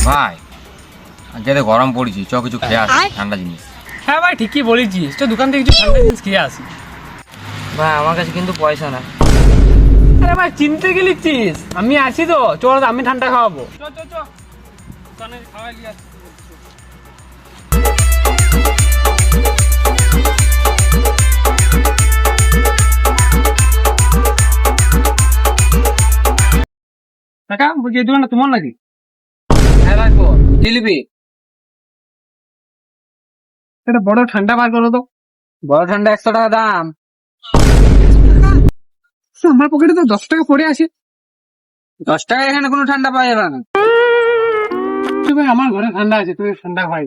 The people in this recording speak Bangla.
ভাই আজকে গরম পড়েছি, চ কিছু খেয়ে আসি ঠান্ডা জিনিস। হ্যাঁ ভাই ঠিকই বলেছিস, তো দোকান থেকে কিছু ঠান্ডা জিনিস খেয়ে আসি। ভাই আমার কাছে কিন্তু পয়সা না। আরে ভাই চিনতে গেলিছিস, আমি আছি তো, চল আমি ঠান্ডা খাওয়াবো। চ চ চ দোকানে খাওয়াই নিয়ে আসি। কাকা বলছি এই দোকানটা তোমার নাকি? হ্যাঁ রাখবো, জিলিপি। একটা বড় ঠান্ডা বার করো তো। বড় ঠান্ডা 100 টাকা দাম। আমার পকেটে তো 10 টাকা পড়ে আছে। 10 টাকা এখানে কোনো ঠান্ডা পাওয়া যাবে না। ভাই আমার ঘরে ঠান্ডা আছে, তুমি ঠান্ডা খাই।